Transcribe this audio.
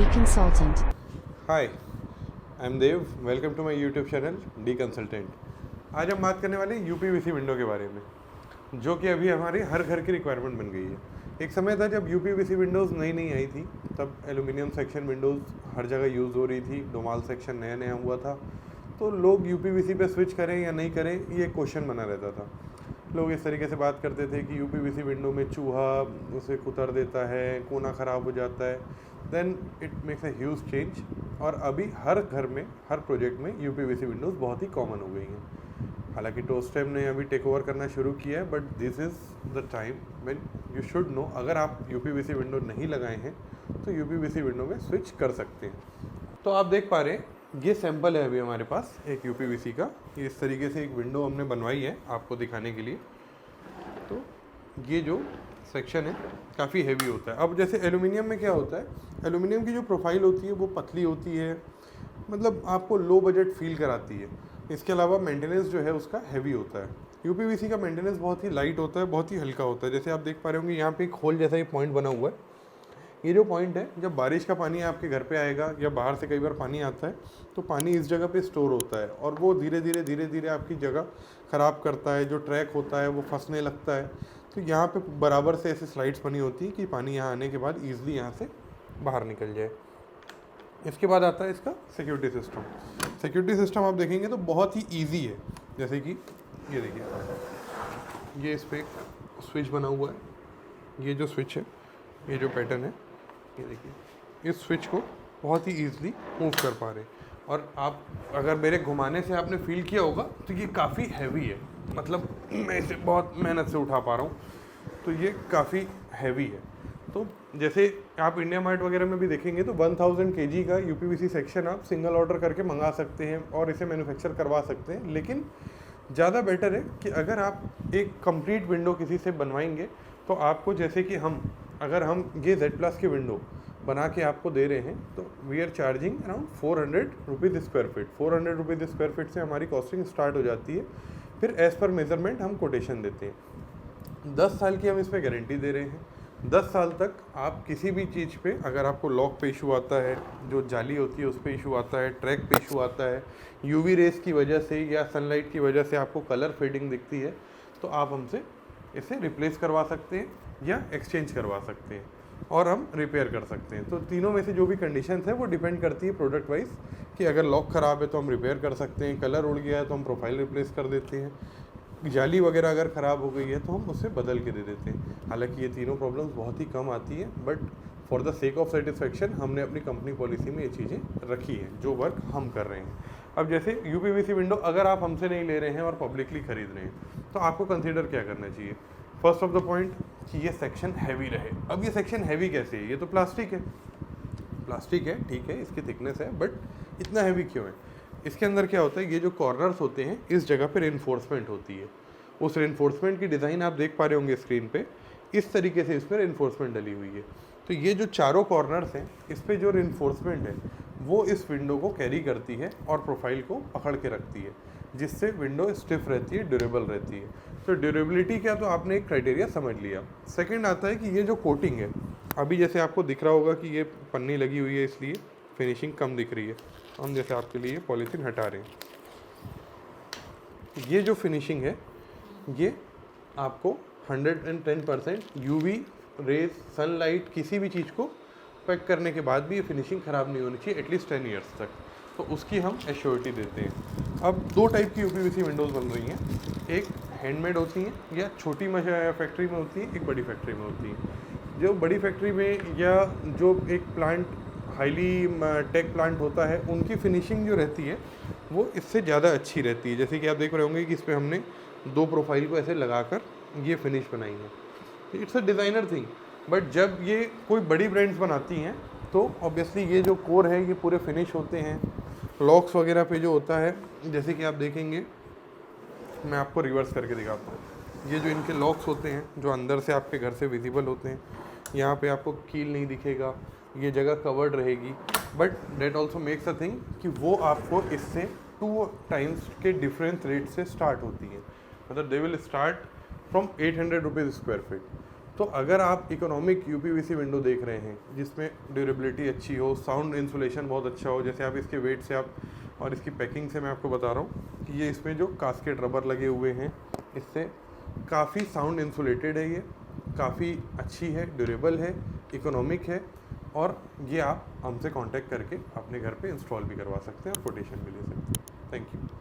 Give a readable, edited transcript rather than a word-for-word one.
D Consultant. Hi, I am Dev. Welcome to my YouTube channel D consultant. आज हम बात करने वाले हैं यूपीवीसी विंडो के बारे में, जो कि अभी हमारे हर घर की रिक्वायरमेंट बन गई है। एक समय था जब यूपीवीसी विंडोज़ नई नई आई थी, तब एल्यूमिनियम सेक्शन विंडोज़ हर जगह यूज़ हो रही थी, डोमाल सेक्शन नया नया हुआ था, तो लोग यूपीवीसी पे स्विच करें या नहीं करें ये क्वेश्चन बना रहता था। लोग इस तरीके से बात करते थे कि यूपीवीसी विंडो में चूहा उसे कुतर देता है, कोना ख़राब हो जाता है। Then it makes a huge change, और अभी हर घर में हर प्रोजेक्ट में यूपीवीसी विंडोज़ बहुत ही कॉमन हो गई हैं। हालांकि टोस्टेम ने अभी टेक ओवर करना शुरू किया है, but this is the time when you should know, अगर आप यूपीवीसी विंडो नहीं लगाए हैं तो यूपीवीसी विंडो में स्विच कर सकते हैं। तो आप देख पा रहे हैं, ये सैंपल है अभी हमारे पास एक यूपीवीसी का। ये इस तरीके से एक विंडो हमने बनवाई है आपको दिखाने के लिए। तो ये जो सेक्शन है काफ़ी हैवी होता है। अब जैसे एल्यूमिनियम में क्या होता है, एल्यूमिनियम की जो प्रोफाइल होती है वो पतली होती है, मतलब आपको लो बजट फील कराती है। इसके अलावा मेंटेनेंस जो है उसका हैवी होता है। यूपीवीसी का मेंटेनेंस बहुत ही लाइट होता है, बहुत ही हल्का होता है। जैसे आप देख पा रहे होंगे यहाँ पे एक होल जैसा ये पॉइंट बना हुआ है। ये जो पॉइंट है, जब बारिश का पानी आपके घर पे आएगा या बाहर से कई बार पानी आता है, तो पानी इस जगह पे स्टोर होता है और वो धीरे धीरे आपकी जगह ख़राब करता है। जो ट्रैक होता है वो फंसने लगता है। तो यहाँ पे बराबर से ऐसी स्लाइड्स बनी होती है कि पानी यहाँ आने के बाद ईजिली यहाँ से बाहर निकल जाए। इसके बाद आता है इसका सिक्योरिटी सिस्टम। सिक्योरिटी सिस्टम आप देखेंगे तो बहुत ही ईजी है। जैसे कि ये देखिए, ये इस पर स्विच बना हुआ है। ये जो स्विच है, ये जो पैटर्न है, ये देखिए, इस स्विच को बहुत ही ईजिली मूव कर पा रहे हैं। और आप अगर मेरे घुमाने से आपने फील किया होगा तो ये काफ़ी हैवी है, मतलब मैं इसे बहुत मेहनत से उठा पा रहा हूँ, तो ये काफ़ी हैवी है। तो जैसे आप इंडिया मार्ट वगैरह में भी देखेंगे तो 1000 kg का यूपीवीसी सेक्शन आप सिंगल ऑर्डर करके मंगा सकते हैं और इसे मैन्युफैक्चर करवा सकते हैं। लेकिन ज़्यादा बेटर है कि अगर आप एक कंप्लीट विंडो किसी से बनवाएंगे तो आपको, जैसे कि अगर हम ये Z+ की विंडो बना के आपको दे रहे हैं, तो we are charging around 400 rupees square feet. 400 rupees square feet से हमारी कॉस्टिंग स्टार्ट हो जाती है। फिर एज़ पर मेजरमेंट हम कोटेशन देते हैं। 10 साल की हम इस पर गारंटी दे रहे हैं। 10 साल तक आप किसी भी चीज़ पे, अगर आपको लॉक पे इशू आता है, जो जाली होती है उस पर इशू आता है, ट्रैक पे इशू आता है, यूवी रेस की वजह से या सनलाइट की वजह से आपको कलर फेडिंग दिखती है, तो आप हमसे इसे रिप्लेस करवा सकते हैं या एक्सचेंज करवा सकते हैं और हम रिपेयर कर सकते हैं। तो तीनों में से जो भी कंडीशंस है वो डिपेंड करती है प्रोडक्ट वाइज, कि अगर लॉक ख़राब है तो हम रिपेयर कर सकते हैं, कलर उड़ गया है तो हम प्रोफाइल रिप्लेस कर देते हैं, जाली वगैरह अगर ख़राब हो गई है तो हम उससे बदल के दे देते हैं। हालांकि ये तीनों प्रॉब्लम्स बहुत ही कम आती है, but for the sake of satisfaction हमने अपनी कंपनी पॉलिसी में ये चीज़ें रखी हैं, जो वर्क हम कर रहे हैं। अब जैसे यूपीवीसी विंडो अगर आप हमसे नहीं ले रहे हैं और पब्लिकली खरीद रहे हैं, तो आपको कंसिडर क्या करना चाहिए? फर्स्ट ऑफ द पॉइंट कि ये सेक्शन हैवी रहे। अब ये सेक्शन हैवी कैसे है? ये तो प्लास्टिक है, प्लास्टिक है, ठीक है, इसकी थिकनेस है, बट इतना हैवी क्यों है? इसके अंदर क्या होता है, ये जो कॉर्नर्स होते हैं इस जगह पे रेनफोर्समेंट होती है। उस रेनफोर्समेंट की डिज़ाइन आप देख पा रहे होंगे स्क्रीन पे, इस तरीके से इसमें रेनफोर्समेंट डली हुई है। तो ये जो चारों कॉर्नर्स हैं, इस पे जो रेनफोर्समेंट है वो इस विंडो को कैरी करती है और प्रोफाइल को पकड़ के रखती है, जिससे विंडो स्टिफ रहती है, ड्यूरेबल रहती है। तो ड्यूरेबिलिटी क्या, तो आपने एक क्राइटेरिया समझ लिया। सेकंड आता है कि ये जो कोटिंग है, अभी जैसे आपको दिख रहा होगा कि ये पन्नी लगी हुई है, इसलिए फिनिशिंग कम दिख रही है। हम जैसे आपके लिए पॉलीथीन हटा रहे हैं, ये जो फिनिशिंग है ये आपको 110% यूवी रेज, सनलाइट, किसी भी चीज़ को पैक करने के बाद भी ये फिनिशिंग ख़राब नहीं होनी चाहिए, एटलीस्ट 10 ईयर्स तक। तो उसकी हम एश्योरिटी देते हैं। अब दो टाइप की यूपीवीसी विंडोज़ बन रही हैं, एक हैंडमेड होती हैं या छोटी फैक्ट्री में होती हैं, एक बड़ी फैक्ट्री में होती हैं। जो बड़ी फैक्ट्री में या जो एक प्लांट हाईली टेक प्लांट होता है, उनकी फिनिशिंग जो रहती है वो इससे ज़्यादा अच्छी रहती है। जैसे कि आप देख रहे होंगे कि इस पर हमने दो प्रोफाइल को ऐसे लगाकर ये फिनिश बनाई है। It's a designer thing, but जब ये कोई बड़ी ब्रांड्स बनाती हैं तो ऑब्वियसली ये जो कोर है ये पूरे फिनिश होते हैं। लॉक्स वगैरह पे जो होता है, जैसे कि आप देखेंगे, मैं आपको रिवर्स करके दिखाता हूँ। ये जो इनके लॉक्स होते हैं जो अंदर से आपके घर से विजिबल होते हैं, यहाँ पे आपको कील नहीं दिखेगा, ये जगह कवर्ड रहेगी, but that also makes a thing कि वो आपको इससे 2 टाइम्स के डिफरेंस रेट से स्टार्ट होती है। मतलब they will start from 800 rupees square feet. तो अगर आप इकोनॉमिक यूपीवीसी विंडो देख रहे हैं जिसमें ड्यूरेबिलिटी अच्छी हो, साउंड इंसुलेशन बहुत अच्छा हो, जैसे आप इसके वेट से आप और इसकी पैकिंग से मैं आपको बता रहा हूँ कि ये इसमें जो कास्केट रबर लगे हुए हैं इससे काफ़ी साउंड इंसुलेटेड है, ये काफ़ी अच्छी है, ड्यूरेबल है, इकोनॉमिक है, और ये आप हमसे कांटेक्ट करके अपने घर पे इंस्टॉल भी करवा सकते हैं और कोटेशन भी ले सकते हैं। Thank you.